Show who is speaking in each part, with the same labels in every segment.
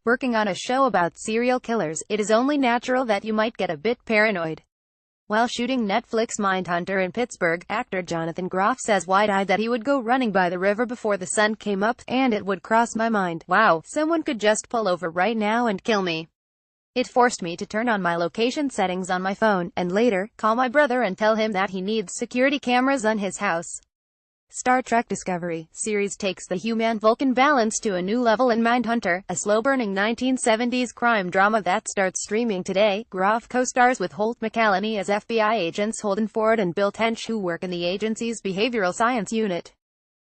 Speaker 1: Working on a show about serial killers, it is only natural that you might get a bit paranoid. While shooting Netflix Mindhunter in Pittsburgh, actor Jonathan Groff says wide-eyed that he would go running by the river before the sun came up, and it would cross my mind, wow, someone could just pull over right now and kill me. It forced me to turn on my location settings on my phone, and later, call my brother and tell him that he needs security cameras on his house. Star Trek Discovery series takes the human-Vulcan balance to a new level in Mindhunter, a slow-burning 1970s crime drama that starts streaming today. Groff co-stars with Holt McCallany as FBI agents Holden Ford and Bill Tench, who work in the agency's behavioral science unit.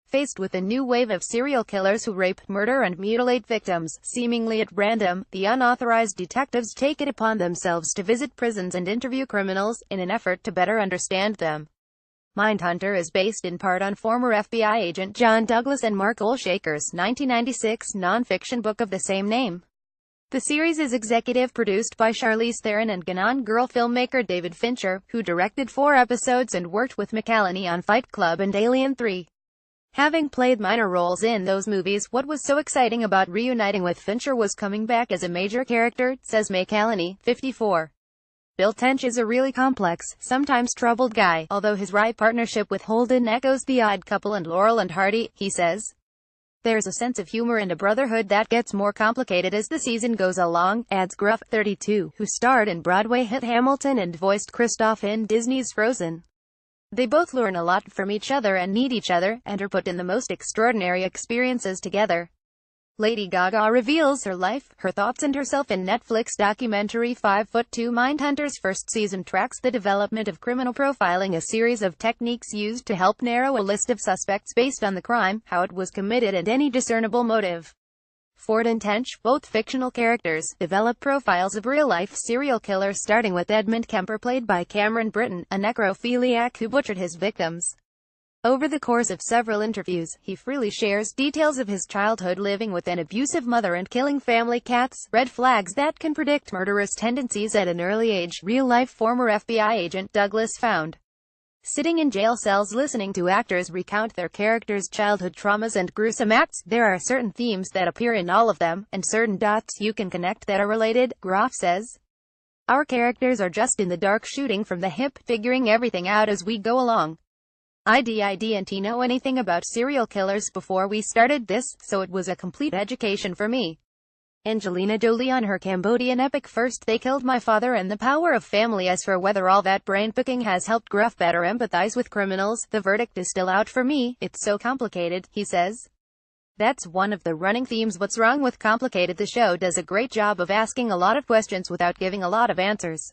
Speaker 1: Faced with a new wave of serial killers who rape, murder and mutilate victims, seemingly at random, the unauthorized detectives take it upon themselves to visit prisons and interview criminals, in an effort to better understand them. Mindhunter is based in part on former FBI agent John Douglas and Mark Olshaker's 1996 non-fiction book of the same name. The series is executive produced by Charlize Theron and Gone Girl filmmaker David Fincher, who directed 4 episodes and worked with McCallany on Fight Club and Alien 3. Having played minor roles in those movies, what was so exciting about reuniting with Fincher was coming back as a major character, says McCallany, 54. Bill Tench is a really complex, sometimes troubled guy, although his right partnership with Holden echoes The Odd Couple and Laurel and Hardy, he says. There's a sense of humor and a brotherhood that gets more complicated as the season goes along, adds Groff, 32, who starred in Broadway hit Hamilton and voiced Kristoff in Disney's Frozen. They both learn a lot from each other and need each other, and are put in the most extraordinary experiences together. Lady Gaga reveals her life, her thoughts and herself in Netflix documentary 5'2". Mindhunter's first season tracks the development of criminal profiling, a series of techniques used to help narrow a list of suspects based on the crime, how it was committed and any discernible motive. Ford and Tench, both fictional characters, develop profiles of real-life serial killers, starting with Edmund Kemper, played by Cameron Britton, a necrophiliac who butchered his victims. Over the course of several interviews, he freely shares details of his childhood living with an abusive mother and killing family cats, red flags that can predict murderous tendencies at an early age. Real-life former FBI agent Douglas found sitting in jail cells listening to actors recount their characters' childhood traumas and gruesome acts. There are certain themes that appear in all of them, and certain dots you can connect that are related, Groff says. Our characters are just in the dark, shooting from the hip, figuring everything out as we go along. I didn't know anything about serial killers before we started this, so it was a complete education for me. Angelina Jolie on her Cambodian epic First They Killed My Father and the Power of Family. As for whether all that brain-picking has helped Groff better empathize with criminals, the verdict is still out for me. It's so complicated, he says. That's one of the running themes. What's wrong with complicated? The show does a great job of asking a lot of questions without giving a lot of answers.